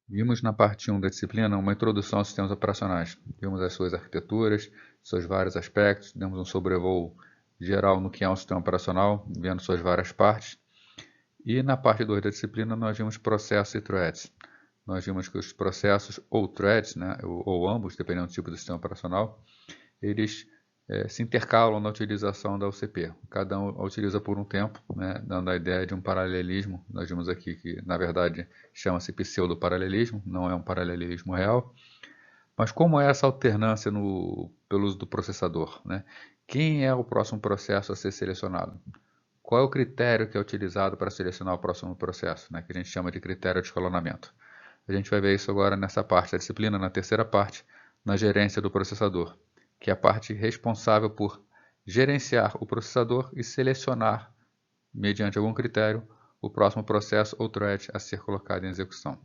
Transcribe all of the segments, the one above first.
Vimos na parte 1 da disciplina uma introdução aos sistemas operacionais. Vimos as suas arquiteturas, seus vários aspectos, demos um sobrevoo geral no que é um sistema operacional, vendo suas várias partes. E na parte 2 da disciplina nós vimos processos e threads. Nós vimos que os processos ou threads, né, ou ambos, dependendo do tipo do sistema operacional, eles se intercalam na utilização da UCP. Cada um a utiliza por um tempo, né, dando a ideia de um paralelismo. Nós vimos aqui que, na verdade, chama-se pseudo-paralelismo, não é um paralelismo real. Mas como é essa alternância pelo uso do processador? Né? Quem é o próximo processo a ser selecionado? Qual é o critério que é utilizado para selecionar o próximo processo, né, que a gente chama de critério de escalonamento? A gente vai ver isso agora nessa parte da disciplina, na terceira parte, na gerência do processador, que é a parte responsável por gerenciar o processador e selecionar, mediante algum critério, o próximo processo ou thread a ser colocado em execução.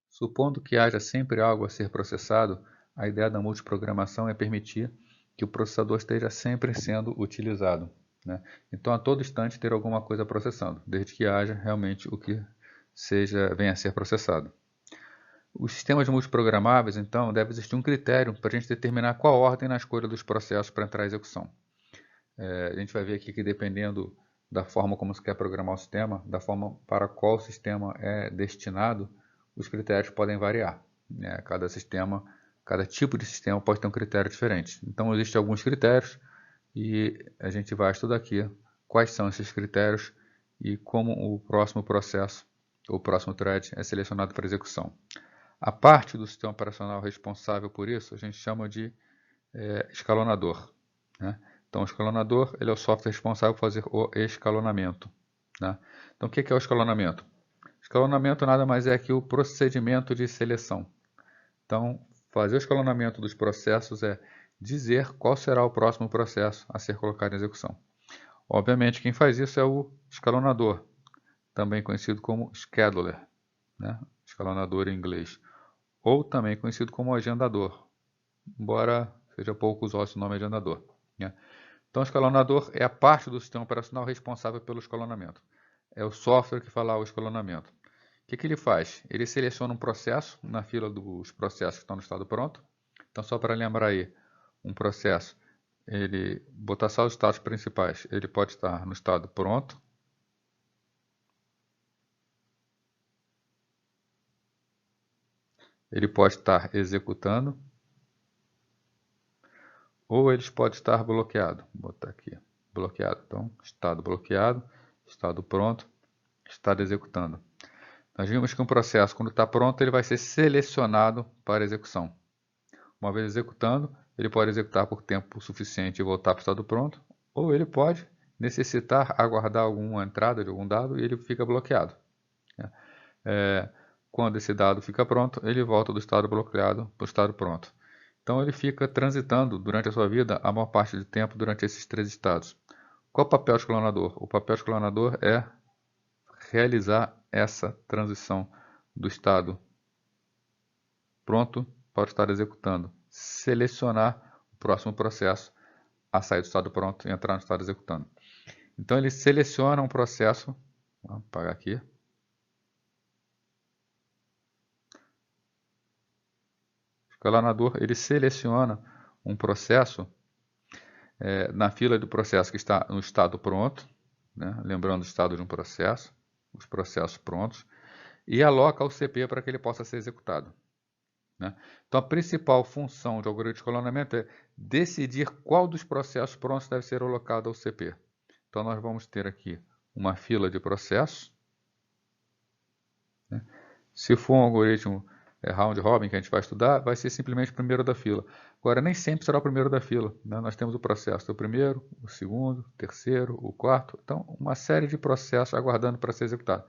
Supondo que haja sempre algo a ser processado, a ideia da multiprogramação é permitir que o processador esteja sempre sendo utilizado, né? Então, a todo instante ter alguma coisa processando, desde que haja realmente o que venha a ser processado. Os sistemas multiprogramáveis, então, deve existir um critério para a gente determinar qual ordem na escolha dos processos para entrar em execução. A gente vai ver aqui que dependendo da forma como se quer programar o sistema, da forma para qual o sistema é destinado, os critérios podem variar. Né? Cada tipo de sistema pode ter um critério diferente. Então, existem alguns critérios e a gente vai estudar aqui quais são esses critérios e como o próximo processo, ou próximo thread, é selecionado para execução. A parte do sistema operacional responsável por isso a gente chama de escalonador. Né? Então, o escalonador ele é o software responsável por fazer o escalonamento. Né? Então, o que é o escalonamento? Escalonamento nada mais é que o procedimento de seleção. Então, fazer o escalonamento dos processos é dizer qual será o próximo processo a ser colocado em execução. Obviamente, quem faz isso é o escalonador, também conhecido como scheduler, né? Escalonador em inglês, ou também conhecido como agendador, embora seja pouco usual esse nome agendador. Né? Então, o escalonador é a parte do sistema operacional responsável pelo escalonamento. É o software que faz o escalonamento. O que ele faz? Ele seleciona um processo na fila dos processos que estão no estado pronto. Então, só para lembrar aí, um processo, ele botar só os estados principais. Ele pode estar no estado pronto, ele pode estar executando, ou ele pode estar bloqueado. Vou botar aqui, bloqueado. Então, estado bloqueado, estado pronto, estado executando. Nós vimos que um processo, quando está pronto, ele vai ser selecionado para execução. Uma vez executando, ele pode executar por tempo suficiente e voltar para o estado pronto, ou ele pode necessitar aguardar alguma entrada de algum dado e ele fica bloqueado. Quando esse dado fica pronto, ele volta do estado bloqueado para o estado pronto. Então ele fica transitando durante a sua vida a maior parte do tempo durante esses três estados. Qual o papel do escalonador? O papel do escalonador é realizar essa transição do estado pronto para o estado executando. Selecionar o próximo processo a sair do estado pronto e entrar no estado executando. Então ele seleciona um processo, vou apagar aqui. O escalonador ele seleciona um processo na fila do processo que está no estado pronto, né? Lembrando o estado de um processo, os processos prontos, e aloca o CP para que ele possa ser executado. Né? Então, a principal função do algoritmo de escalonamento é decidir qual dos processos prontos deve ser alocado ao CP. Então, nós vamos ter aqui uma fila de processos. Né? Se for um algoritmo round robin que a gente vai estudar, vai ser simplesmente o primeiro da fila. Agora, nem sempre será o primeiro da fila. Né? Nós temos o processo do primeiro, o segundo, o terceiro, o quarto. Então, uma série de processos aguardando para ser executado.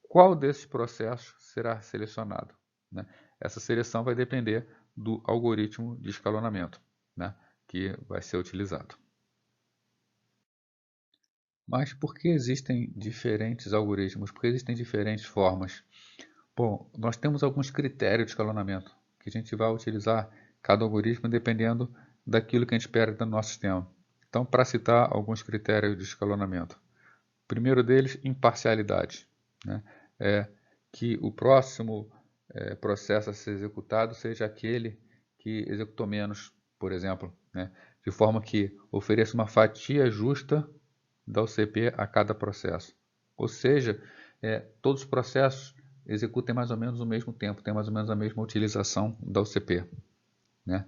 Qual desses processos será selecionado? Né? Essa seleção vai depender do algoritmo de escalonamento, né, que vai ser utilizado. Mas por que existem diferentes algoritmos? Por que existem diferentes formas? Bom, nós temos alguns critérios de escalonamento que a gente vai utilizar cada algoritmo dependendo daquilo que a gente espera do nosso sistema. Então, para citar alguns critérios de escalonamento. O primeiro deles, imparcialidade. Né? que o próximo processo a ser executado seja aquele que executou menos, por exemplo, né? De forma que ofereça uma fatia justa da OCP a cada processo. Ou seja, todos os processos executem mais ou menos o mesmo tempo, tem mais ou menos a mesma utilização da OCP, né?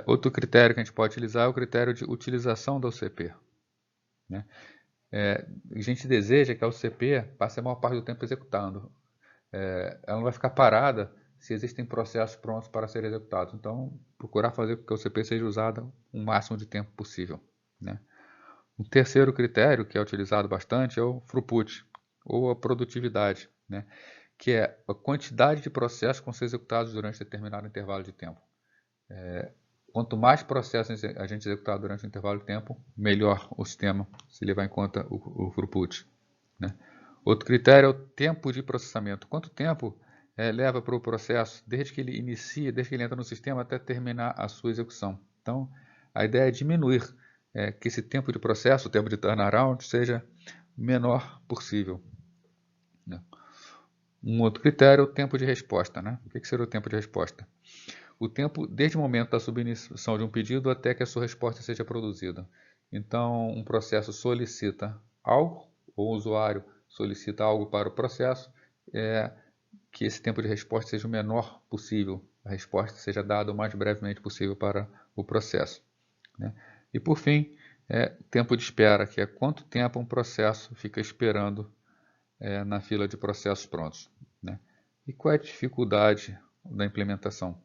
Outro critério que a gente pode utilizar é o critério de utilização da OCP, né? A gente deseja que a OCP passe a maior parte do tempo executando. Ela não vai ficar parada se existem processos prontos para serem executados. Então, procurar fazer com que a OCP seja usada o máximo de tempo possível, né? O terceiro critério, que é utilizado bastante, é o throughput, ou a produtividade, né? Que é a quantidade de processos que vão ser executados durante determinado intervalo de tempo. Quanto mais processos a gente executar durante um intervalo de tempo, melhor o sistema, se levar em conta o throughput, né? Outro critério é o tempo de processamento. Quanto tempo leva para o processo, desde que ele inicia, desde que ele entra no sistema até terminar a sua execução. Então, a ideia é diminuir que esse tempo de processo, o tempo de turnaround, seja menor possível, né? Um outro critério é o tempo de resposta, né? O que seria o tempo de resposta? O tempo desde o momento da submissão de um pedido até que a sua resposta seja produzida. Então, um processo solicita algo, ou o usuário solicita algo para o processo, que esse tempo de resposta seja o menor possível, a resposta seja dada o mais brevemente possível para o processo, né? E por fim, tempo de espera, que é quanto tempo um processo fica esperando na fila de processos prontos, né? E qual é a dificuldade da implementação?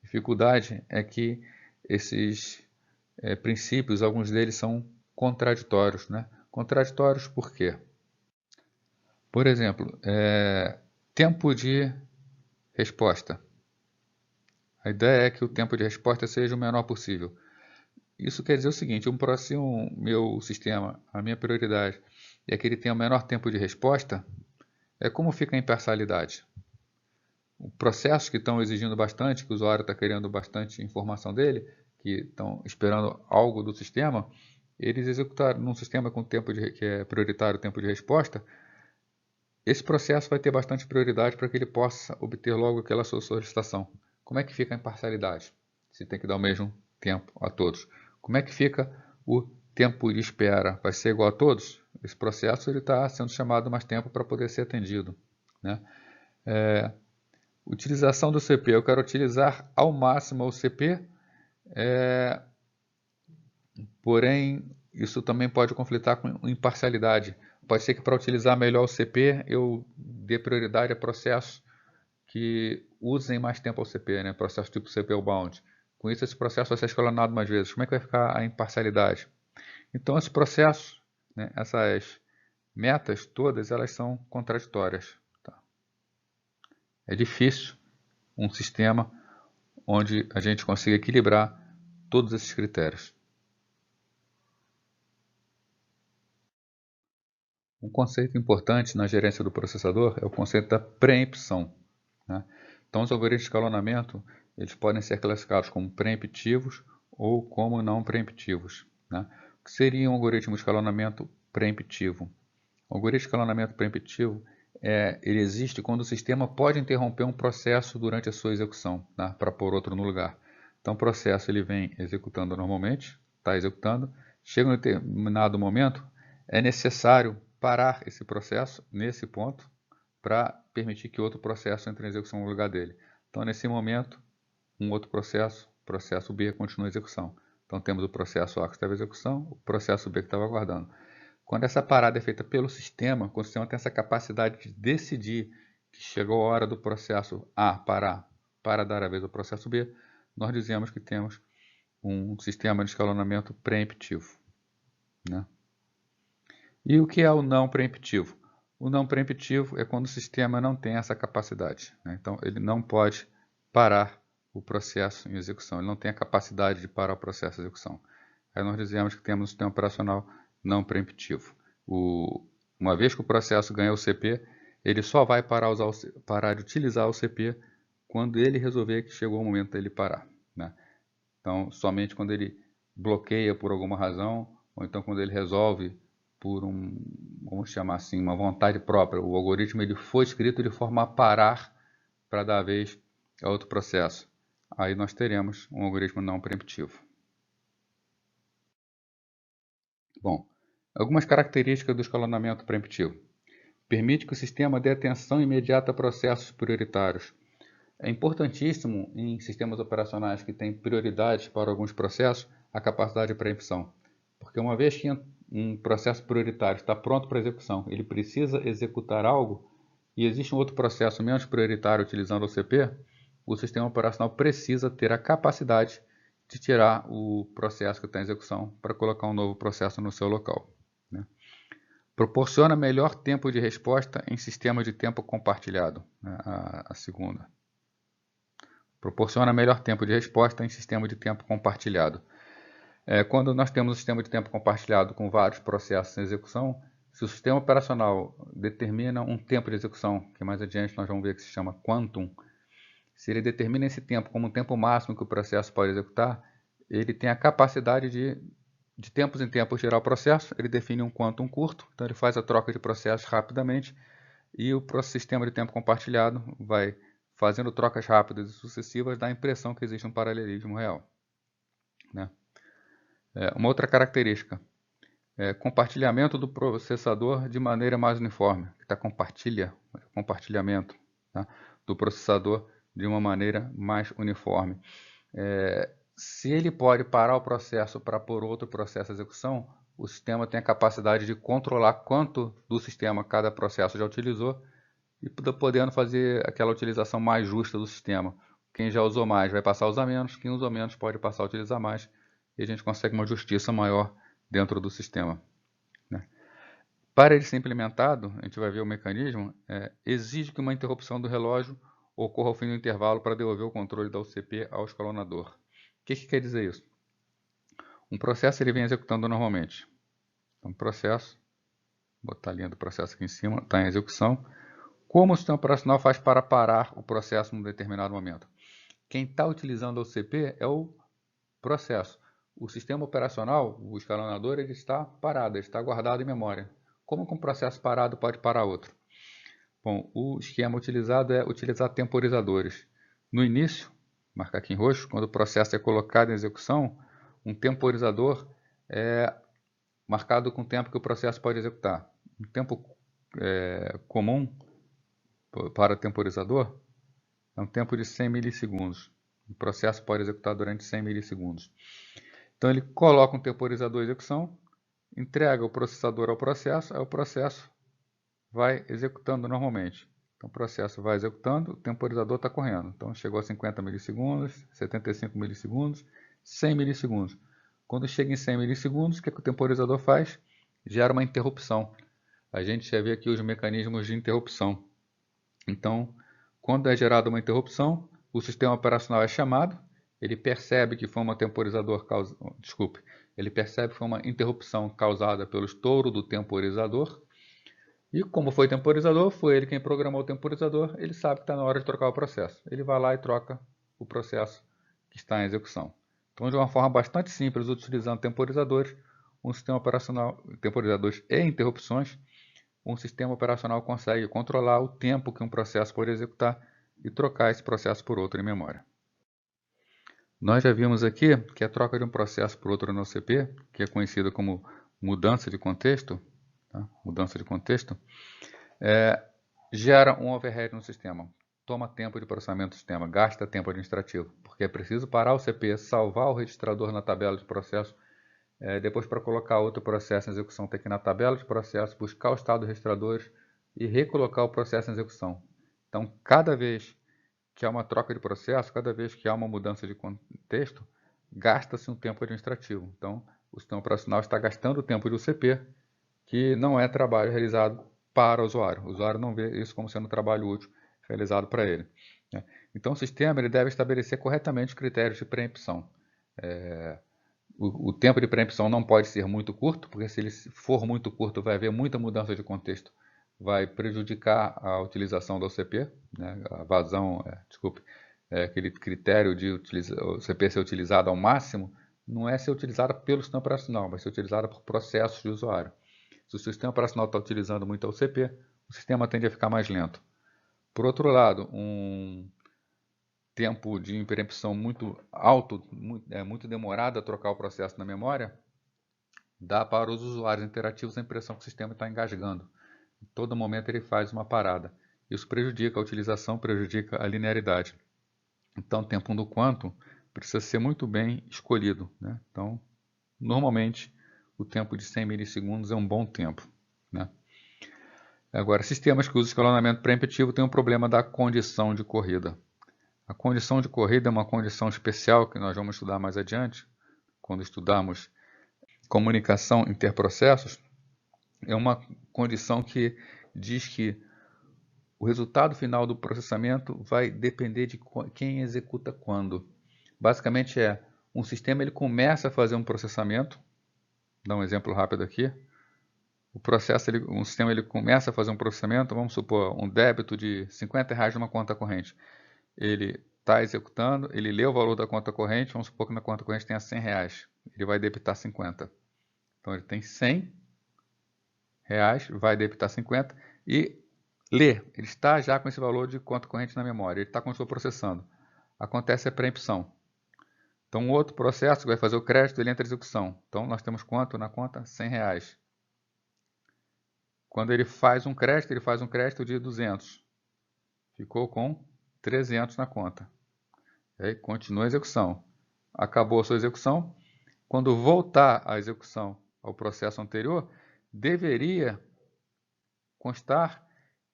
A dificuldade é que esses princípios, alguns deles são contraditórios, né? Contraditórios por quê? Por exemplo, tempo de resposta. A ideia é que o tempo de resposta seja o menor possível. Isso quer dizer o seguinte, se o meu sistema, a minha prioridade, é que ele tenha o menor tempo de resposta, como fica a imparcialidade? Processos que estão exigindo bastante, que o usuário está querendo bastante informação dele, que estão esperando algo do sistema, eles executaram num sistema com tempo que é prioritário o tempo de resposta, esse processo vai ter bastante prioridade para que ele possa obter logo aquela sua solicitação. Como é que fica a imparcialidade? Se tem que dar o mesmo tempo a todos. Como é que fica o tempo de espera? Vai ser igual a todos? Esse processo está sendo chamado mais tempo para poder ser atendido, né? Utilização do CP. Eu quero utilizar ao máximo o CP, porém isso também pode conflitar com imparcialidade. Pode ser que para utilizar melhor o CP eu dê prioridade a processos que usem mais tempo ao CP, né? Processo tipo CPU bound. Com isso esse processo vai ser escalonado mais vezes. Como é que vai ficar a imparcialidade? Então esse processo, né, essas metas todas, elas são contraditórias, tá? É difícil um sistema onde a gente consiga equilibrar todos esses critérios. Um conceito importante na gerência do processador é o conceito da preempção, né? Então, os algoritmos de escalonamento eles podem ser classificados como preemptivos ou como não preemptivos, né? O que seria um algoritmo de escalonamento preemptivo? O algoritmo de escalonamento preemptivo ele existe quando o sistema pode interromper um processo durante a sua execução, né, para pôr outro no lugar. Então, o processo ele vem executando normalmente, está executando, chega em um determinado momento, é necessário parar esse processo nesse ponto para permitir que outro processo entre em execução no lugar dele. Então, nesse momento, um outro processo B, continua a execução. Então, temos o processo A que estava em execução, o processo B que estava aguardando. Quando essa parada é feita pelo sistema, quando o sistema tem essa capacidade de decidir que chegou a hora do processo A parar para dar a vez ao processo B, nós dizemos que temos um sistema de escalonamento preemptivo, né? E o que é o não preemptivo? O não preemptivo é quando o sistema não tem essa capacidade, né? Então, ele não pode parar o processo em execução, ele não tem a capacidade de parar o processo de execução. Aí nós dizemos que temos um sistema operacional não preemptivo. Uma vez que o processo ganha o CP, ele só vai parar de utilizar o CP quando ele resolver que chegou o momento dele parar, né? Então, somente quando ele bloqueia por alguma razão, ou então quando ele resolve vamos chamar assim, uma vontade própria. O algoritmo ele foi escrito de forma a parar para dar vez a outro processo. Aí nós teremos um algoritmo não preemptivo. Bom, algumas características do escalonamento preemptivo. Permite que o sistema dê atenção imediata a processos prioritários. É importantíssimo em sistemas operacionais que têm prioridades para alguns processos a capacidade de preempção. Porque uma vez que um processo prioritário está pronto para execução, ele precisa executar algo e existe um outro processo menos prioritário utilizando o CP, o sistema operacional precisa ter a capacidade de tirar o processo que está em execução para colocar um novo processo no seu local. Né? Proporciona melhor tempo de resposta em sistema de tempo compartilhado, né? A segunda. Proporciona melhor tempo de resposta em sistema de tempo compartilhado. Quando nós temos um sistema de tempo compartilhado com vários processos em execução, se o sistema operacional determina um tempo de execução, que mais adiante nós vamos ver que se chama quantum, se ele determina esse tempo como um tempo máximo que o processo pode executar, ele tem a capacidade de tempos em tempos gerar o processo, ele define um quantum curto, então ele faz a troca de processos rapidamente e o sistema de tempo compartilhado vai fazendo trocas rápidas e sucessivas, dá a impressão que existe um paralelismo real. Né? Uma outra característica é compartilhamento do processador de maneira mais uniforme. Compartilhamento, tá? Do processador de uma maneira mais uniforme. Se ele pode parar o processo para pôr outro processo em execução, o sistema tem a capacidade de controlar quanto do sistema cada processo já utilizou e podendo fazer aquela utilização mais justa do sistema. Quem já usou mais vai passar a usar menos, quem usou menos pode passar a utilizar mais, e a gente consegue uma justiça maior dentro do sistema. Né? Para ele ser implementado, a gente vai ver o mecanismo, exige que uma interrupção do relógio ocorra ao fim do intervalo para devolver o controle da UCP ao escalonador. O que quer dizer isso? Um processo ele vem executando normalmente. Então, processo, vou botar a linha do processo aqui em cima, está em execução. Como o sistema operacional faz para parar o processo em um determinado momento? Quem está utilizando a UCP é o processo. O sistema operacional, o escalonador, ele está parado, ele está guardado em memória. Como que um processo parado pode parar outro? Bom, o esquema utilizado é utilizar temporizadores. No início, marcar aqui em roxo, quando o processo é colocado em execução, um temporizador é marcado com o tempo que o processo pode executar. Um tempo comum para temporizador é um tempo de 100 milissegundos. O processo pode executar durante 100 milissegundos. Então ele coloca um temporizador em execução, entrega o processador ao processo, aí o processo vai executando normalmente. Então o processo vai executando, o temporizador está correndo. Então chegou a 50 milissegundos, 75 milissegundos, 100 milissegundos. Quando chega em 100 milissegundos, o que o temporizador faz? Gera uma interrupção. A gente já vê aqui os mecanismos de interrupção. Então, quando é gerada uma interrupção, o sistema operacional é chamado, ele percebe que foi uma ele percebe que foi uma interrupção causada pelo estouro do temporizador. E como foi temporizador, foi ele quem programou o temporizador, ele sabe que está na hora de trocar o processo. Ele vai lá e troca o processo que está em execução. Então, de uma forma bastante simples, utilizando temporizadores, um sistema operacional, temporizadores e interrupções, um sistema operacional consegue controlar o tempo que um processo pode executar e trocar esse processo por outro em memória. Nós já vimos aqui que a troca de um processo por outro no OCP, que é conhecida como mudança de contexto, tá? Mudança de contexto, gera um overhead no sistema, toma tempo de processamento do sistema, gasta tempo administrativo, porque é preciso parar o CP, salvar o registrador na tabela de processo, depois para colocar outro processo em execução, tem que ir na tabela de processo, buscar o estado dos registradores e recolocar o processo em execução. Então, cada vez que há uma troca de processo, cada vez que há uma mudança de contexto, gasta-se um tempo administrativo. Então, o sistema operacional está gastando o tempo do CP, que não é trabalho realizado para o usuário. O usuário não vê isso como sendo um trabalho útil realizado para ele. Então, o sistema ele deve estabelecer corretamente os critérios de preempção. O tempo de preempção não pode ser muito curto, porque se ele for muito curto, vai haver muita mudança de contexto, vai prejudicar a utilização da OCP, né? A vazão, aquele critério de o CP ser utilizado ao máximo, não é ser utilizada pelo sistema operacional, vai ser utilizada por processos de usuário. Se o sistema operacional está utilizando muito a UCP, o sistema tende a ficar mais lento. Por outro lado, um tempo de preempção muito alto, muito demorado a trocar o processo na memória, dá para os usuários interativos a impressão que o sistema está engasgando. Em todo momento ele faz uma parada. Isso prejudica a utilização, prejudica a linearidade. Então, o tempo do quantum precisa ser muito bem escolhido, né? Então, normalmente, o tempo de 100 milissegundos é um bom tempo, né? Agora, sistemas que usam escalonamento preemptivo têm um problema da condição de corrida. A condição de corrida é uma condição especial que nós vamos estudar mais adiante, quando estudarmos comunicação interprocessos. É uma condição que diz que o resultado final do processamento vai depender de quem executa quando. Basicamente um sistema ele começa a fazer um processamento, vou dar um exemplo rápido aqui. Um sistema ele começa a fazer um processamento, vamos supor um débito de R$50 numa conta corrente. Ele está executando, ele lê o valor da conta corrente, vamos supor que na conta corrente tenha R$100, ele vai debitar 50. Então ele tem R$100, vai debitar 50 e lê, ele está já com esse valor de conta corrente na memória, ele está continuando processando. Acontece a preempção. Então, um outro processo que vai fazer o crédito, ele entra em execução. Então, nós temos quanto na conta? R$100. Quando ele faz um crédito, ele faz um crédito de 200. Ficou com 300 na conta. E aí, continua a execução. Acabou a sua execução. Quando voltar a execução ao processo anterior, deveria constar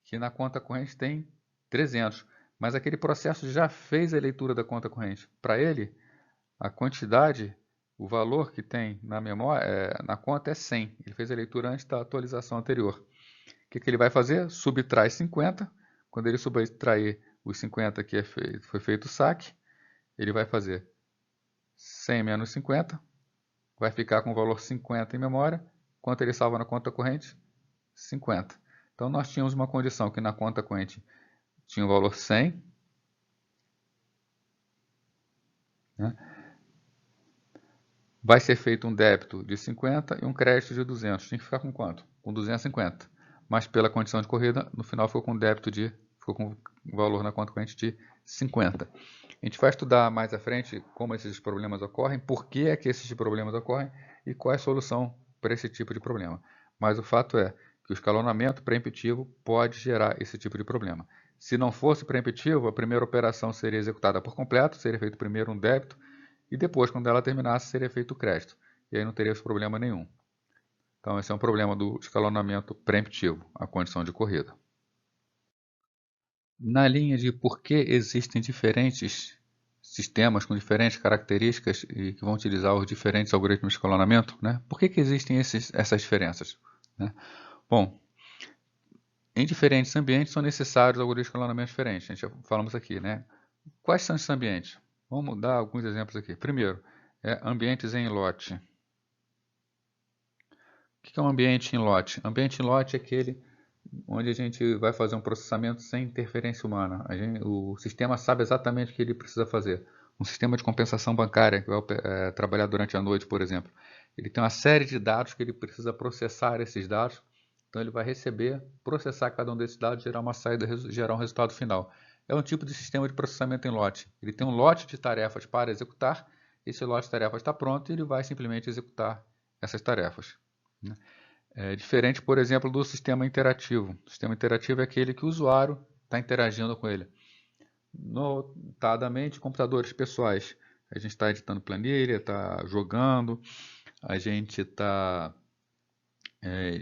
que na conta corrente tem 300. Mas aquele processo já fez a leitura da conta corrente. Para ele, a quantidade, o valor que tem na memória, na conta é 100. Ele fez a leitura antes da atualização anterior. O que ele vai fazer? Subtrai 50. Quando ele subtrair os 50 que foi feito o saque, ele vai fazer 100 menos 50. Vai ficar com o valor 50 em memória. Quanto ele salva na conta corrente? 50. Então, nós tínhamos uma condição que na conta corrente tinha o valor 100. Né? Vai ser feito um débito de 50 e um crédito de 200. Tinha que ficar com quanto? Com 250. Mas pela condição de corrida, no final ficou com um valor na conta corrente de 50. A gente vai estudar mais à frente como esses problemas ocorrem, por que é que esses problemas ocorrem e qual é a solução para esse tipo de problema. Mas o fato é que o escalonamento preemptivo pode gerar esse tipo de problema. Se não fosse preemptivo, a primeira operação seria executada por completo, seria feito primeiro um débito, e depois, quando ela terminasse, seria feito o crédito. E aí não teria problema nenhum. Então, esse é um problema do escalonamento preemptivo, a condição de corrida. Na linha de por que existem diferentes sistemas com diferentes características e que vão utilizar os diferentes algoritmos de escalonamento, né? Por que existem essas diferenças? Né? Bom, em diferentes ambientes são necessários algoritmos de escalonamento diferentes. A gente já falamos aqui, né? Quais são esses ambientes? Vamos dar alguns exemplos aqui. Primeiro, ambientes em lote. O que é um ambiente em lote? Ambiente em lote é aquele onde a gente vai fazer um processamento sem interferência humana. O sistema sabe exatamente o que ele precisa fazer. Um sistema de compensação bancária, que vai trabalhar durante a noite, por exemplo. Ele tem uma série de dados que ele precisa processar esses dados. Então ele vai receber, processar cada um desses dados, gerar uma saída, gerar um resultado final. É um tipo de sistema de processamento em lote. Ele tem um lote de tarefas para executar. Esse lote de tarefas está pronto e ele vai simplesmente executar essas tarefas. É diferente, por exemplo, do sistema interativo. O sistema interativo é aquele que o usuário está interagindo com ele. Notadamente, computadores pessoais. A gente está editando planilha, está jogando, a gente está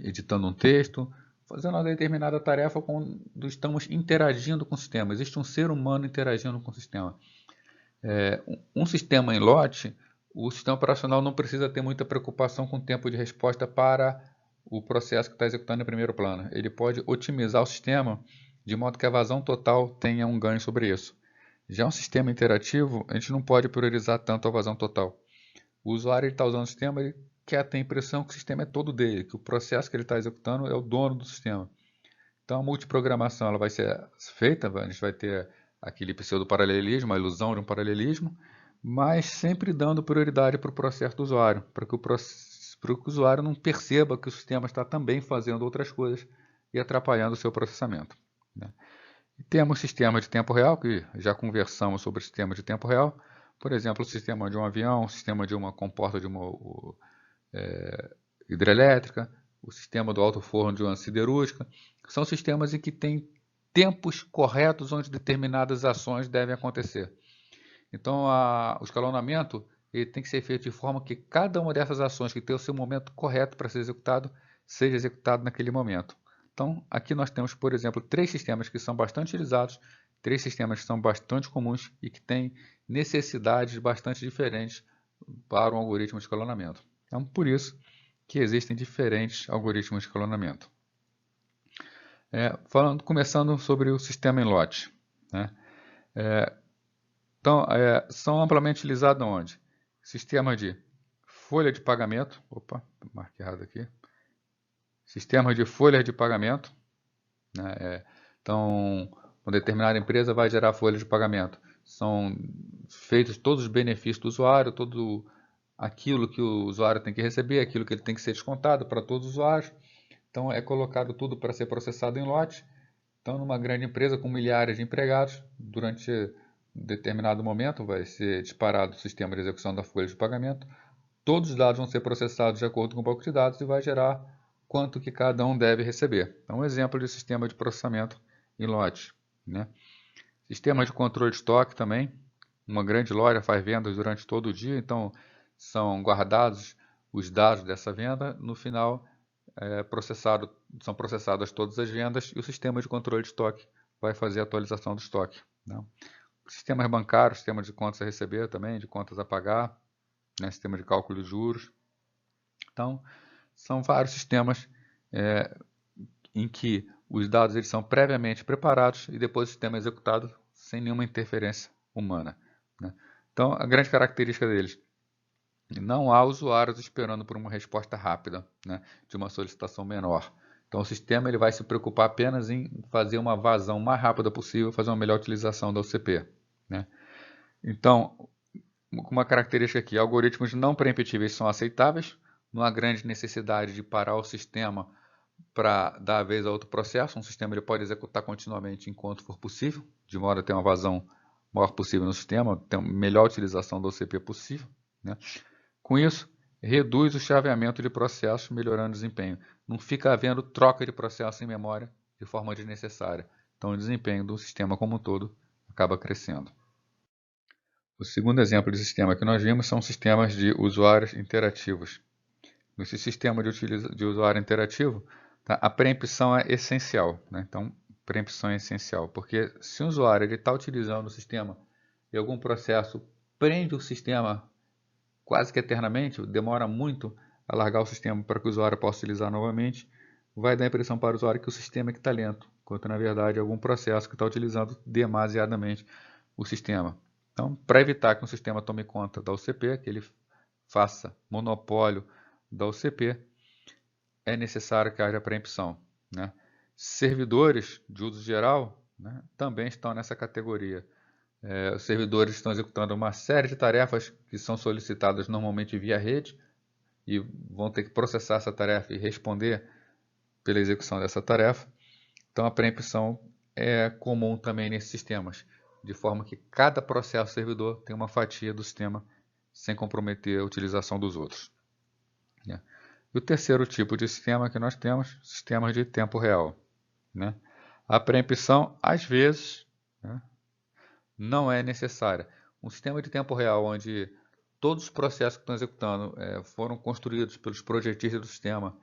editando um texto, fazendo uma determinada tarefa quando estamos interagindo com o sistema. Existe um ser humano interagindo com o sistema. Um sistema em lote, o sistema operacional não precisa ter muita preocupação com o tempo de resposta para o processo que está executando em primeiro plano. Ele pode otimizar o sistema de modo que a vazão total tenha um ganho sobre isso. Já um sistema interativo, a gente não pode priorizar tanto a vazão total. O usuário está usando o sistema, ele quer ter a impressão que o sistema é todo dele, que o processo que ele está executando é o dono do sistema. Então a multiprogramação ela vai ser feita, a gente vai ter aquele pseudo-paralelismo, a ilusão de um paralelismo, mas sempre dando prioridade para o processo do usuário, para que o para que o usuário não perceba que o sistema está também fazendo outras coisas e atrapalhando o seu processamento, né? E temos sistema de tempo real, que já conversamos sobre o sistema de tempo real, por exemplo, o sistema de um avião, o sistema de uma comporta de uma hidrelétrica, o sistema do alto forno de uma siderúrgica. São sistemas em que tem tempos corretos onde determinadas ações devem acontecer. Então, o escalonamento ele tem que ser feito de forma que cada uma dessas ações que tem o seu momento correto para ser executado, seja executado naquele momento. Então, aqui nós temos, por exemplo, 3 sistemas que são bastante utilizados, 3 sistemas que são bastante comuns e que têm necessidades bastante diferentes para um algoritmo de escalonamento. Então, por isso que existem diferentes algoritmos de escalonamento. Começando sobre o sistema em lote, né? Então, são amplamente utilizados onde? Sistema de folha de pagamento, marquei errado aqui. Sistema de folha de pagamento, né? Então, uma determinada empresa vai gerar folha de pagamento. São feitos todos os benefícios do usuário, todo aquilo que o usuário tem que receber, aquilo que ele tem que ser descontado para todos os usuários. Então, é colocado tudo para ser processado em lote. Então, numa grande empresa com milhares de empregados, durante determinado momento vai ser disparado o sistema de execução da folha de pagamento. Todos os dados vão ser processados de acordo com o banco de dados e vai gerar quanto que cada um deve receber. Então, um exemplo de sistema de processamento em lote, né? Sistema de controle de estoque também. Uma grande loja faz vendas durante todo o dia, então são guardados os dados dessa venda. No final, são processadas todas as vendas e o sistema de controle de estoque vai fazer a atualização do estoque, né? Sistemas bancários, sistema de contas a receber também, de contas a pagar, né? Sistema de cálculo de juros. Então, são vários sistemas em que os dados eles são previamente preparados e depois o sistema é executado sem nenhuma interferência humana, né? Então, a grande característica deles: não há usuários esperando por uma resposta rápida, né, de uma solicitação menor. Então, o sistema ele vai se preocupar apenas em fazer uma vazão mais rápida possível, fazer uma melhor utilização da OCP, né? Então, uma característica aqui: algoritmos não preemptíveis são aceitáveis, não há grande necessidade de parar o sistema para dar vez a outro processo. Um sistema ele pode executar continuamente enquanto for possível, de modo a ter uma vazão maior possível no sistema, ter uma melhor utilização da OCP possível, né? Com isso, reduz o chaveamento de processos, melhorando o desempenho. Não fica havendo troca de processo em memória de forma desnecessária. Então, o desempenho do sistema como um todo acaba crescendo. O segundo exemplo de sistema que nós vimos são sistemas de usuários interativos. Nesse sistema de usuário interativo, tá, a preempção é essencial, né? Então, preempção é essencial, porque se um usuário está utilizando o sistema e algum processo prende o sistema quase que eternamente, demora muito a largar o sistema para que o usuário possa utilizar novamente, vai dar a impressão para o usuário que o sistema é que está lento, enquanto na verdade é algum processo que está utilizando demasiadamente o sistema. Então, para evitar que um sistema tome conta da OCP, que ele faça monopólio da OCP, é necessário que haja preempção, né? Servidores de uso geral, né, também estão nessa categoria. Os servidores estão executando uma série de tarefas que são solicitadas normalmente via rede e vão ter que processar essa tarefa e responder pela execução dessa tarefa. Então, a preempção é comum também nesses sistemas, de forma que cada processo servidor tem uma fatia do sistema sem comprometer a utilização dos outros, né? E o terceiro tipo de sistema que nós temos, sistemas de tempo real, né? A preempção, às vezes, né, não é necessária. Um sistema de tempo real onde todos os processos que estão executando foram construídos pelos projetistas do sistema,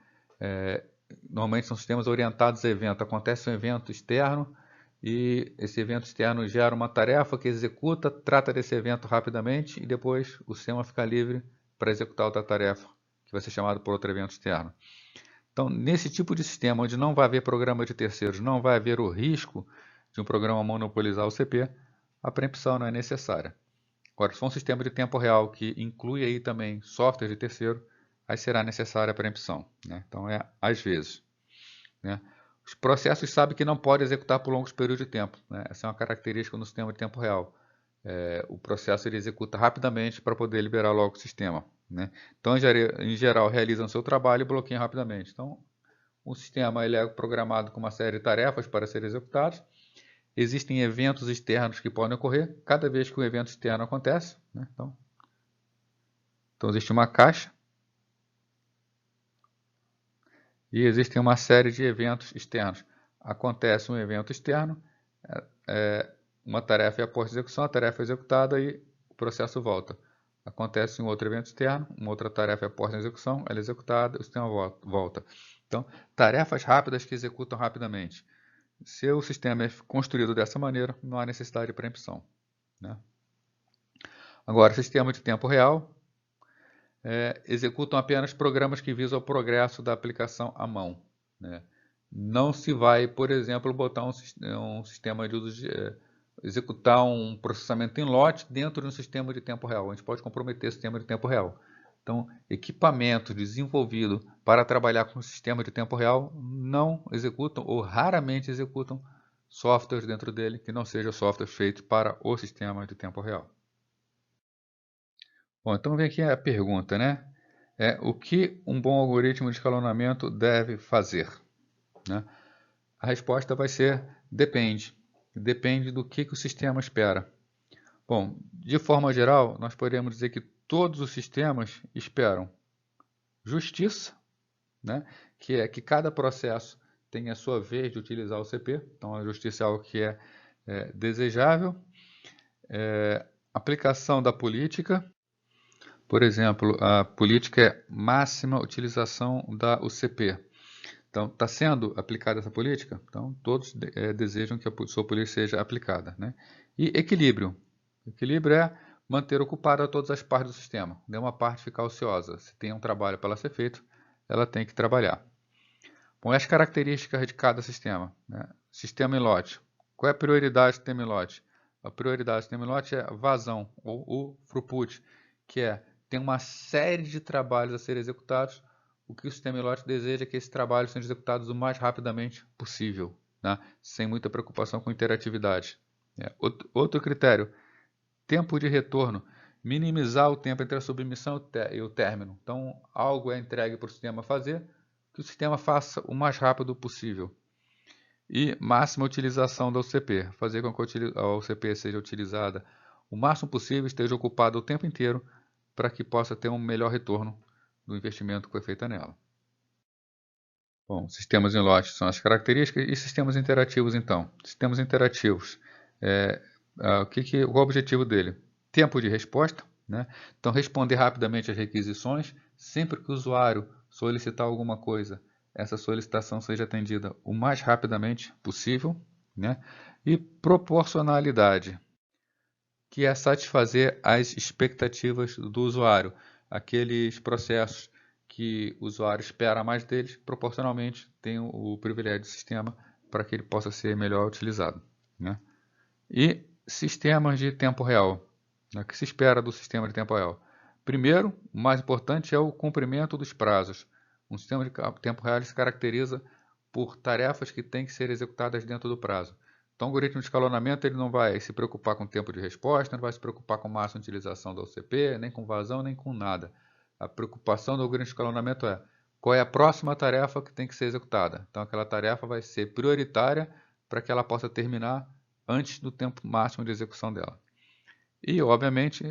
normalmente são sistemas orientados a evento. Acontece um evento externo e esse evento externo gera uma tarefa que executa, trata desse evento rapidamente e depois o sistema fica livre para executar outra tarefa, que vai ser chamado por outro evento externo. Então, nesse tipo de sistema, onde não vai haver programa de terceiros, não vai haver o risco de um programa monopolizar o CP, a preempção não é necessária. Agora, se for um sistema de tempo real que inclui aí também software de terceiro, aí será necessária a preempção, né? Então, às vezes, né? Os processos sabem que não podem executar por longos períodos de tempo, né? Essa é uma característica no sistema de tempo real. O processo ele executa rapidamente para poder liberar logo o sistema, né? Então, em geral, realizam seu trabalho e bloqueiam rapidamente. Então, o sistema ele é programado com uma série de tarefas para serem executadas. Existem eventos externos que podem ocorrer cada vez que um evento externo acontece, né? Então existe uma caixa e existe uma série de eventos externos. Acontece um evento externo, uma tarefa é posta em execução, a tarefa é executada e o processo volta. Acontece um outro evento externo, uma outra tarefa é posta em execução, ela é executada, o sistema volta. Então, tarefas rápidas que executam rapidamente. Se o sistema é construído dessa maneira, não há necessidade de preempção, né? Agora, sistema de tempo real executam apenas programas que visam o progresso da aplicação à mão, né? Não se vai, por exemplo, botar um sistema de uso executar um processamento em lote dentro de um sistema de tempo real. A gente pode comprometer o sistema de tempo real. Então, equipamento desenvolvido para trabalhar com o sistema de tempo real não executam ou raramente executam softwares dentro dele que não seja software feito para o sistema de tempo real. Bom, então vem aqui a pergunta, né? O que um bom algoritmo de escalonamento deve fazer, né? A resposta vai ser depende. Depende do que o sistema espera. Bom, de forma geral, nós podemos dizer que todos os sistemas esperam justiça, né? Que é que cada processo tenha a sua vez de utilizar o CP. Então, a justiça é algo que é desejável. Aplicação da política. Por exemplo, a política é máxima utilização da UCP. Então, está sendo aplicada essa política? Então, todos desejam que a sua política seja aplicada, né? E equilíbrio. Equilíbrio é manter ocupada todas as partes do sistema. Nenhuma parte ficar ociosa. Se tem um trabalho para ela ser feito, ela tem que trabalhar. Bom, e as características de cada sistema, né? Sistema em lote. Qual é a prioridade do sistema em lote? A prioridade do sistema em lote é a vazão, ou o throughput, que tem uma série de trabalhos a serem executados. O que o sistema em lote deseja é que esses trabalhos sejam executados o mais rapidamente possível, né? Sem muita preocupação com interatividade. Outro critério, tempo de retorno. Minimizar o tempo entre a submissão e o término. Então, algo é entregue para o sistema fazer, que o sistema faça o mais rápido possível. E máxima utilização da UCP. Fazer com que a UCP seja utilizada o máximo possível, esteja ocupada o tempo inteiro, para que possa ter um melhor retorno do investimento que foi feito nela. Bom, sistemas em lote são as características e sistemas interativos, então. Sistemas interativos. Qual é o objetivo dele? Tempo de resposta, né? Então, responder rapidamente às requisições. Sempre que o usuário solicitar alguma coisa, essa solicitação seja atendida o mais rapidamente possível, né? E proporcionalidade, que é satisfazer as expectativas do usuário. Aqueles processos que o usuário espera mais deles, proporcionalmente tem o privilégio do sistema para que ele possa ser melhor utilizado, né? E sistemas de tempo real. O que se espera do sistema de tempo real? Primeiro, o mais importante é o cumprimento dos prazos. Um sistema de tempo real se caracteriza por tarefas que têm que ser executadas dentro do prazo. Então, o algoritmo de escalonamento ele não vai se preocupar com o tempo de resposta, não vai se preocupar com máxima utilização da UCP, nem com vazão, nem com nada. A preocupação do algoritmo de escalonamento é qual é a próxima tarefa que tem que ser executada. Então, aquela tarefa vai ser prioritária para que ela possa terminar antes do tempo máximo de execução dela. E, obviamente,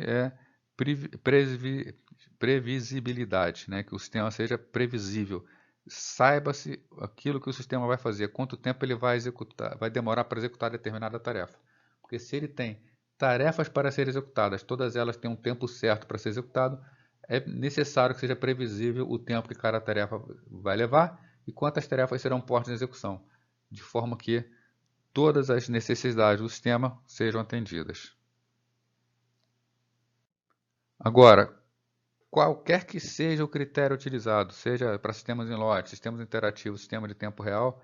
previsibilidade, né? Que o sistema seja previsível. Saiba-se aquilo que o sistema vai fazer, quanto tempo ele vai executar, vai demorar para executar determinada tarefa. Porque se ele tem tarefas para serem executadas, todas elas têm um tempo certo para ser executado, é necessário que seja previsível o tempo que cada tarefa vai levar e quantas tarefas serão postas em execução, de forma que todas as necessidades do sistema sejam atendidas. Agora, qualquer que seja o critério utilizado, seja para sistemas em lote, sistemas interativos, sistema de tempo real,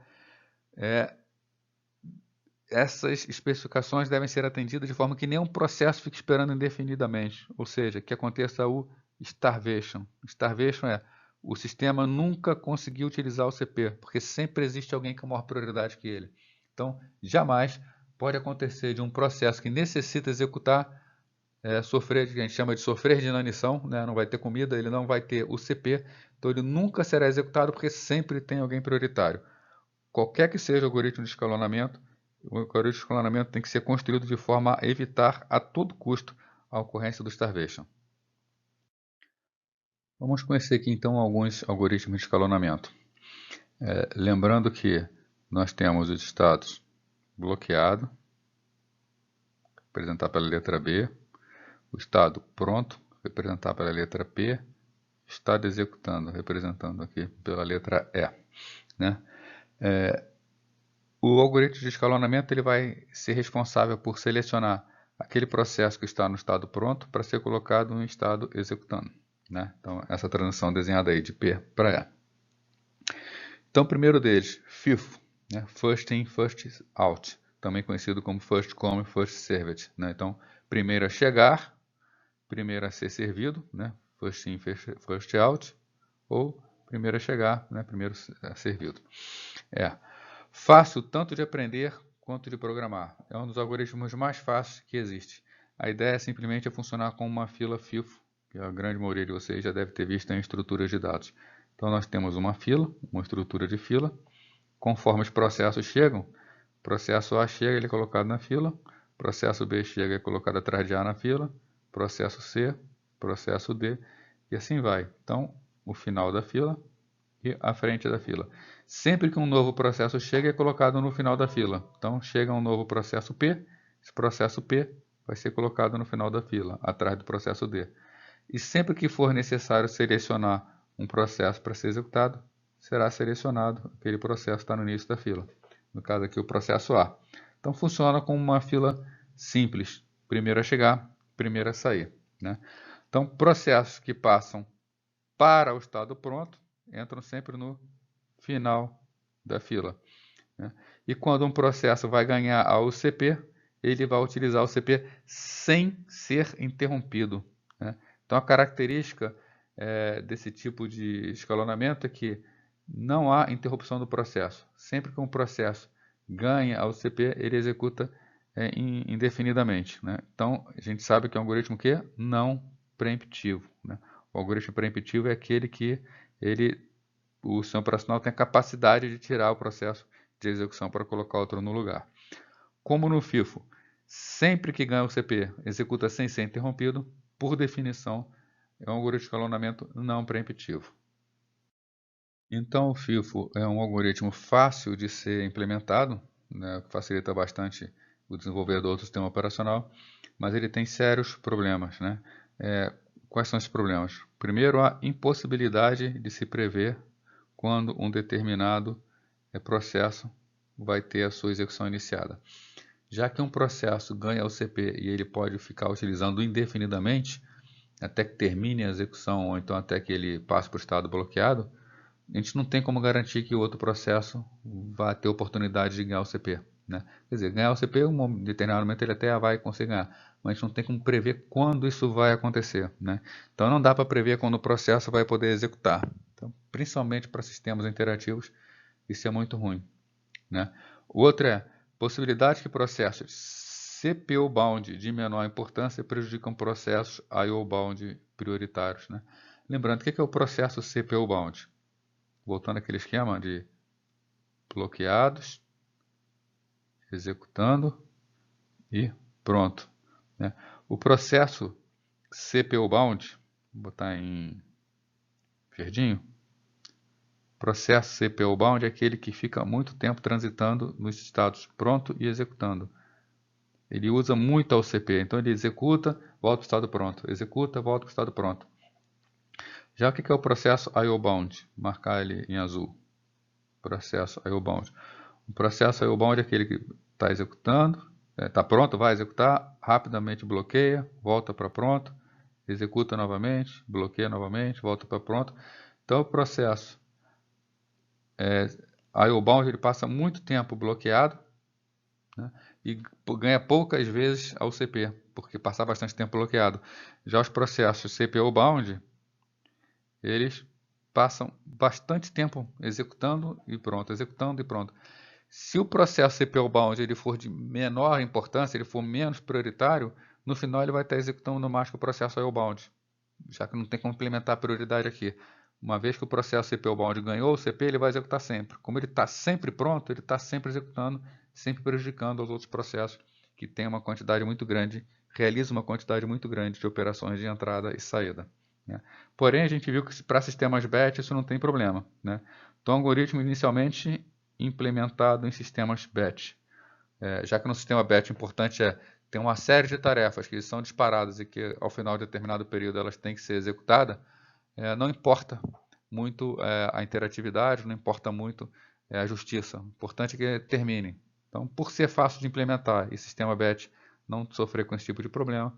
essas especificações devem ser atendidas de forma que nenhum processo fique esperando indefinidamente, ou seja, que aconteça o starvation. Starvation é o sistema nunca conseguiu utilizar o CP, porque sempre existe alguém com maior prioridade que ele. Então, jamais pode acontecer de um processo que necessita executar sofrer, que a gente chama de sofrer de inanição, né? Não vai ter comida, ele não vai ter o CP, então ele nunca será executado porque sempre tem alguém prioritário. Qualquer que seja o algoritmo de escalonamento, o algoritmo de escalonamento tem que ser construído de forma a evitar a todo custo a ocorrência do starvation. Vamos conhecer aqui então alguns algoritmos de escalonamento. Lembrando que nós temos os estados bloqueado, representado pela letra B, o estado pronto, representado pela letra P, estado executando, representando aqui pela letra E. Né? O algoritmo de escalonamento ele vai ser responsável por selecionar aquele processo que está no estado pronto para ser colocado em estado executando. Né? Então, essa transição desenhada aí de P para E. Então, o primeiro deles, FIFO, né? First In, First Out, também conhecido como First Come, First Served. Né? Então, primeiro a chegar, primeiro a ser servido, né? First In, First Out, ou primeiro a chegar, né? Primeiro a servido. Fácil tanto de aprender quanto de programar. É um dos algoritmos mais fáceis que existe. A ideia é simplesmente funcionar como uma fila FIFO, que a grande maioria de vocês já deve ter visto em estruturas de dados. Então nós temos uma fila, uma estrutura de fila. Conforme os processos chegam, processo A chega, ele é colocado na fila, processo B chega, é colocado atrás de A na fila, processo C, processo D, e assim vai. Então, o final da fila e a frente da fila. Sempre que um novo processo chega, é colocado no final da fila. Então, chega um novo processo P, esse processo P vai ser colocado no final da fila, atrás do processo D. E sempre que for necessário selecionar um processo para ser executado, será selecionado aquele processo que está no início da fila. No caso aqui, o processo A. Então, funciona como uma fila simples. Primeiro a chegar, primeiro a sair. Né? Então, processos que passam para o estado pronto entram sempre no final da fila. Né? E quando um processo vai ganhar a UCP, ele vai utilizar o CP sem ser interrompido. Né? Então, a característica desse tipo de escalonamento é que não há interrupção do processo. Sempre que um processo ganha a UCP, ele executa indefinidamente. Né? Então, a gente sabe que é um algoritmo que é não preemptivo. Né? O algoritmo preemptivo é aquele que o sistema operacional tem a capacidade de tirar o processo de execução para colocar outro no lugar. Como no FIFO, sempre que ganha o CP, executa sem ser interrompido, por definição, é um algoritmo de escalonamento não preemptivo. Então, o FIFO é um algoritmo fácil de ser implementado, né, que facilita bastante o desenvolvedor do sistema operacional, mas ele tem sérios problemas. Né? Quais são esses problemas? Primeiro, a impossibilidade de se prever quando um determinado processo vai ter a sua execução iniciada. Já que um processo ganha o CP e ele pode ficar utilizando indefinidamente, até que termine a execução ou então até que ele passe para o estado bloqueado, a gente não tem como garantir que o outro processo vai ter oportunidade de ganhar o CP. Né? Quer dizer, ganhar o CP, em um determinado momento ele até vai conseguir ganhar, mas a gente não tem como prever quando isso vai acontecer. Né? Então não dá para prever quando o processo vai poder executar. Então, principalmente para sistemas interativos, isso é muito ruim. Né? O outro é possibilidade que processos CPU-bound de menor importância prejudicam processos IO-bound prioritários. Né? Lembrando, o que é o processo CPU-bound? Voltando àquele esquema de bloqueados, executando e pronto. Né? O processo CPU-bound, vou botar em verdinho, processo CPU-bound é aquele que fica muito tempo transitando nos estados pronto e executando. Ele usa muito a UCP, então ele executa, volta para o estado pronto, executa, volta para o estado pronto. Já o que é o processo IO-bound? Marcar ele em azul. Processo IO-bound. O processo IO-bound é aquele que está executando, está pronto, vai executar, rapidamente bloqueia, volta para pronto, executa novamente, bloqueia novamente, volta para pronto. Então o processo IO-bound ele passa muito tempo bloqueado, né, e ganha poucas vezes a UCP, porque passa bastante tempo bloqueado. Já os processos CPU-bound, eles passam bastante tempo executando e pronto, executando e pronto. Se o processo CPU-bound ele for de menor importância, ele for menos prioritário, no final ele vai estar executando no máximo o processo IOBound, já que não tem como implementar a prioridade aqui. Uma vez que o processo CPUBound ganhou o CP, ele vai executar sempre. Como ele está sempre pronto, ele está sempre executando, sempre prejudicando os outros processos que têm uma quantidade muito grande, realizam uma quantidade muito grande de operações de entrada e saída, né? Porém, a gente viu que para sistemas batch isso não tem problema, né? Então, o algoritmo inicialmente implementado em sistemas batch. Já que no sistema batch o importante é ter uma série de tarefas que são disparadas e que ao final de determinado período elas têm que ser executadas, não importa muito a interatividade, não importa muito a justiça. O importante é que termine. Então, por ser fácil de implementar e sistema batch não sofrer com esse tipo de problema,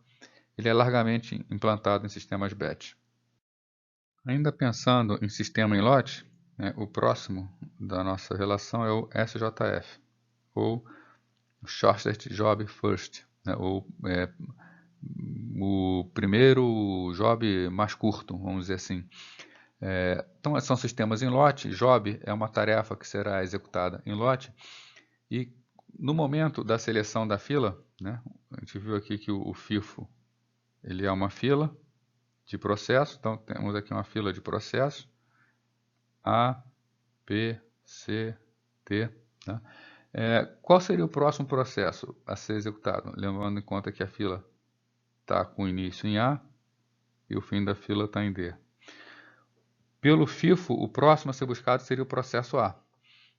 ele é largamente implantado em sistemas batch. Ainda pensando em sistema em lote, o próximo da nossa relação é o SJF, ou Shortest Job First, né, ou o primeiro job mais curto, vamos dizer assim. Então, são sistemas em lote. Job é uma tarefa que será executada em lote, e no momento da seleção da fila, né, a gente viu aqui que o FIFO ele é uma fila de processo. Então, temos aqui uma fila de processo A, B, C, D, né? Qual seria o próximo processo a ser executado? Levando em conta que a fila está com início em A e o fim da fila está em D. Pelo FIFO, o próximo a ser buscado seria o processo A,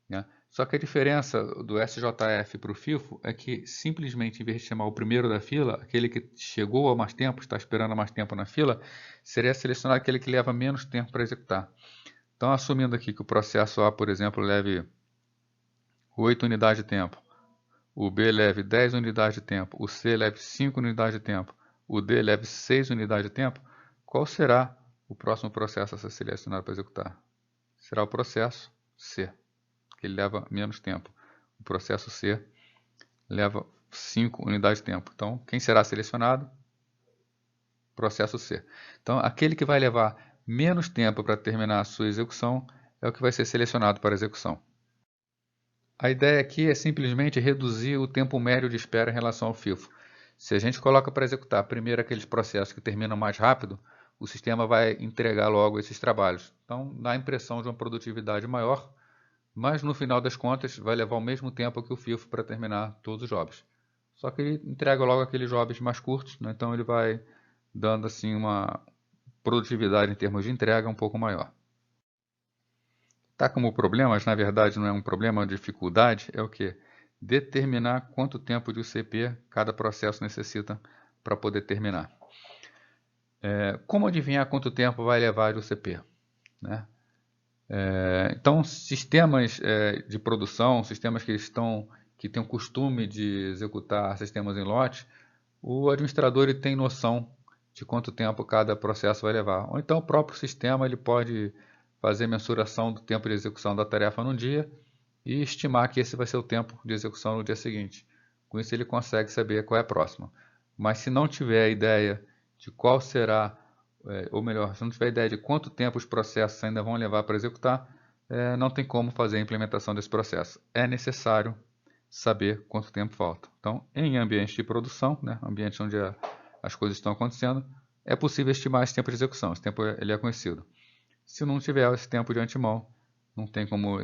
né? Só que a diferença do SJF para o FIFO é que simplesmente, em vez de chamar o primeiro da fila, aquele que chegou há mais tempo, está esperando há mais tempo na fila, seria selecionar aquele que leva menos tempo para executar. Então, assumindo aqui que o processo A, por exemplo, leve 8 unidades de tempo, o B leve 10 unidades de tempo, o C leve 5 unidades de tempo, o D leve 6 unidades de tempo, qual será o próximo processo a ser selecionado para executar? Será o processo C, que ele leva menos tempo. O processo C leva 5 unidades de tempo. Então, quem será selecionado? Processo C. Então, aquele que vai levar menos tempo para terminar a sua execução é o que vai ser selecionado para execução. A ideia aqui é simplesmente reduzir o tempo médio de espera em relação ao FIFO. Se a gente coloca para executar primeiro aqueles processos que terminam mais rápido, o sistema vai entregar logo esses trabalhos. Então, dá a impressão de uma produtividade maior, mas no final das contas vai levar o mesmo tempo que o FIFO para terminar todos os jobs. Só que ele entrega logo aqueles jobs mais curtos, né? Então ele vai dando assim uma produtividade em termos de entrega um pouco maior. Tá como problema, mas na verdade não é um problema, uma dificuldade, é o que? Determinar quanto tempo de UCP cada processo necessita para poder terminar. Como adivinhar quanto tempo vai levar de UCP, né? Então, sistemas de produção, sistemas que têm o costume de executar sistemas em lote, o administrador ele tem noção de quanto tempo cada processo vai levar. Ou então o próprio sistema ele pode fazer mensuração do tempo de execução da tarefa num dia e estimar que esse vai ser o tempo de execução no dia seguinte. Com isso ele consegue saber qual é a próxima. Mas se não tiver ideia de qual será, ou melhor, se não tiver ideia de quanto tempo os processos ainda vão levar para executar, não tem como fazer a implementação desse processo. É necessário saber quanto tempo falta. Então, em ambientes de produção, né, ambientes onde as coisas estão acontecendo, é possível estimar esse tempo de execução. Esse tempo ele é conhecido. Se não tiver esse tempo de antemão, não tem como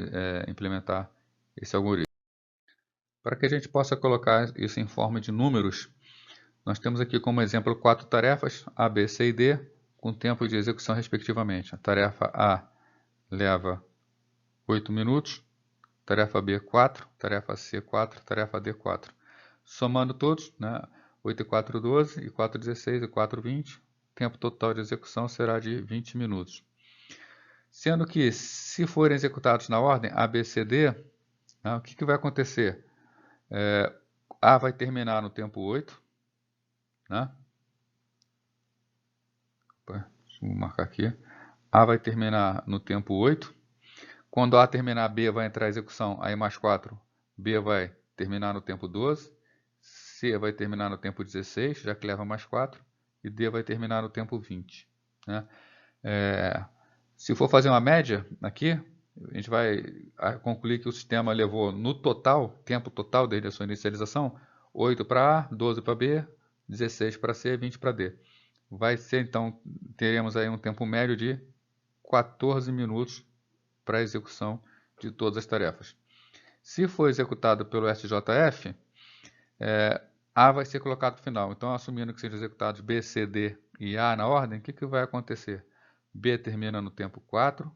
implementar esse algoritmo. Para que a gente possa colocar isso em forma de números, nós temos aqui como exemplo 4 tarefas, A, B, C e D, com tempo de execução respectivamente. A tarefa A leva 8 minutos, tarefa B 4, tarefa C 4, tarefa D 4. Somando todos, né, 8 e 4, 12, e 4, 16, e 4, 20, o tempo total de execução será de 20 minutos. Sendo que, se forem executados na ordem A, B, C, D, né, o que vai acontecer? A vai terminar no tempo 8, né? Deixa eu marcar aqui. A vai terminar no tempo 8. Quando A terminar, B vai entrar em execução, aí mais 4. B vai terminar no tempo 12. C vai terminar no tempo 16, já que leva mais 4. E D vai terminar no tempo 20. Né? Se for fazer uma média aqui, a gente vai concluir que o sistema levou no total, tempo total desde a sua inicialização, 8 para A, 12 para B, 16 para C e 20 para D. Vai ser, então, teremos aí um tempo médio de 14 minutos para a execução de todas as tarefas. Se for executado pelo SJF, A vai ser colocado no final. Então, assumindo que sejam executados B, C, D e A na ordem, o que vai acontecer? B termina no tempo 4,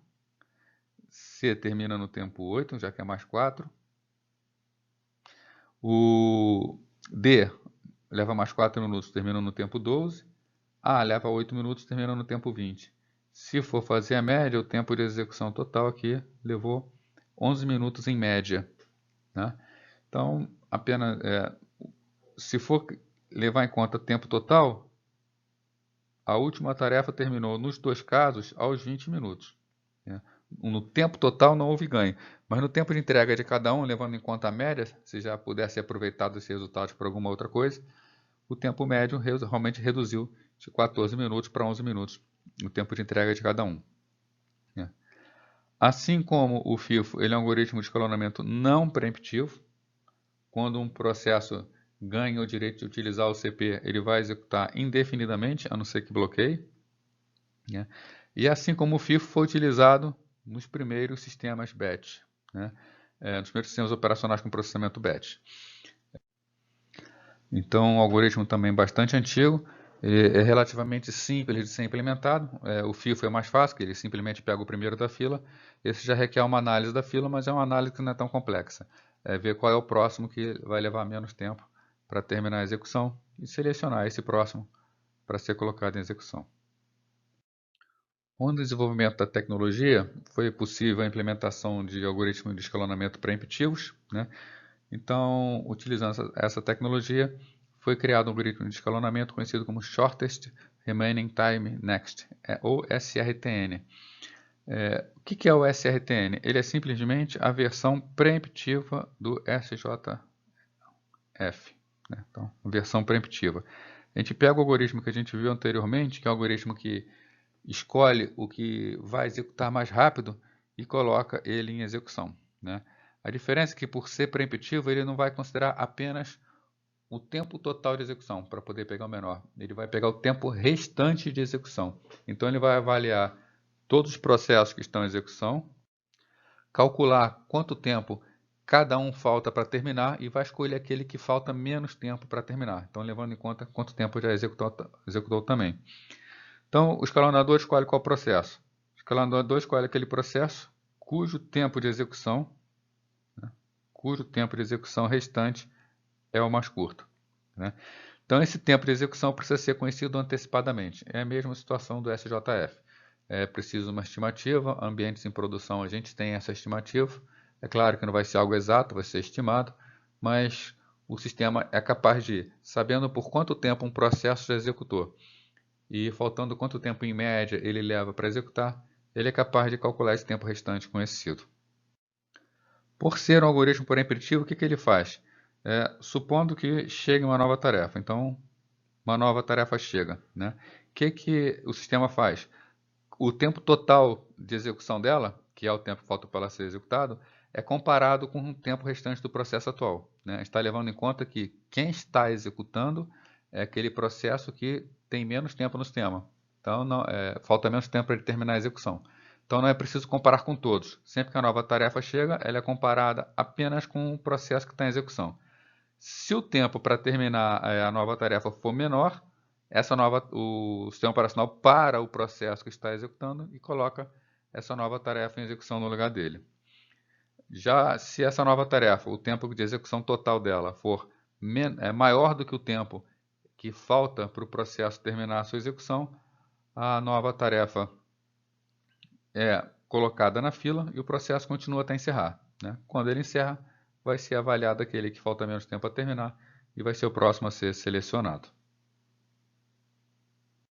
C termina no tempo 8, já que é mais 4. O D leva mais 4 minutos, termina no tempo 12. A leva 8 minutos, termina no tempo 20. Se for fazer a média, o tempo de execução total aqui levou 11 minutos em média, né? Então, apenas se for levar em conta o tempo total, a última tarefa terminou, nos dois casos, aos 20 minutos. Né? No tempo total não houve ganho, mas no tempo de entrega de cada um, levando em conta a média, se já pudesse aproveitar esses resultados para alguma outra coisa, o tempo médio realmente reduziu de 14 minutos para 11 minutos, o tempo de entrega de cada um. Assim como o FIFO, ele é um algoritmo de escalonamento não preemptivo. Quando um processo ganha o direito de utilizar o CP, ele vai executar indefinidamente, a não ser que bloqueie. E assim como o FIFO foi utilizado nos primeiros sistemas batch, nos primeiros sistemas operacionais com processamento batch. Então, um algoritmo também bastante antigo, é relativamente simples de ser implementado. O FIFO é mais fácil, que ele simplesmente pega o primeiro da fila. Esse já requer uma análise da fila, mas é uma análise que não é tão complexa. É ver qual é o próximo que vai levar menos tempo para terminar a execução e selecionar esse próximo para ser colocado em execução. Com o desenvolvimento da tecnologia, foi possível a implementação de algoritmos de escalonamento preemptivos, Então, utilizando essa tecnologia, foi criado um algoritmo de escalonamento conhecido como Shortest Remaining Time Next, ou SRTN. O que é o SRTN? Ele é simplesmente a versão preemptiva do SJF. Então, versão preemptiva. A gente pega o algoritmo que a gente viu anteriormente, que é o algoritmo que escolhe o que vai executar mais rápido e coloca ele em execução. A diferença é que, por ser preemptivo, ele não vai considerar apenas o tempo total de execução para poder pegar o menor. Ele vai pegar o tempo restante de execução. Então, ele vai avaliar todos os processos que estão em execução, calcular quanto tempo cada um falta para terminar e vai escolher aquele que falta menos tempo para terminar. Então, levando em conta quanto tempo já executou também. Então, o escalonador escolhe qual processo? O escalonador escolhe aquele processo cujo tempo de execução restante é o mais curto. Então, esse tempo de execução precisa ser conhecido antecipadamente. É a mesma situação do SJF. É preciso uma estimativa, ambientes em produção a gente tem essa estimativa. É claro que não vai ser algo exato, vai ser estimado, mas o sistema é capaz de, sabendo por quanto tempo um processo já executou e faltando quanto tempo em média ele leva para executar, ele é capaz de calcular esse tempo restante conhecido. Por ser um algoritmo preemptivo, o que ele faz? Supondo que chegue uma nova tarefa, então uma nova tarefa chega. O que o sistema faz? O tempo total de execução dela, que é o tempo que falta para ela ser executado, é comparado com o tempo restante do processo atual. Está levando em conta que quem está executando é aquele processo que tem menos tempo no sistema. Então, falta menos tempo para ele terminar a execução. Então, não é preciso comparar com todos. Sempre que a nova tarefa chega, ela é comparada apenas com o processo que está em execução. Se o tempo para terminar a nova tarefa for menor, o sistema operacional para o processo que está executando e coloca essa nova tarefa em execução no lugar dele. Já se essa nova tarefa, o tempo de execução total dela for maior do que o tempo que falta para o processo terminar a sua execução, a nova tarefa é colocada na fila e o processo continua até encerrar. Quando ele encerra, vai ser avaliado aquele que falta menos tempo a terminar e vai ser o próximo a ser selecionado.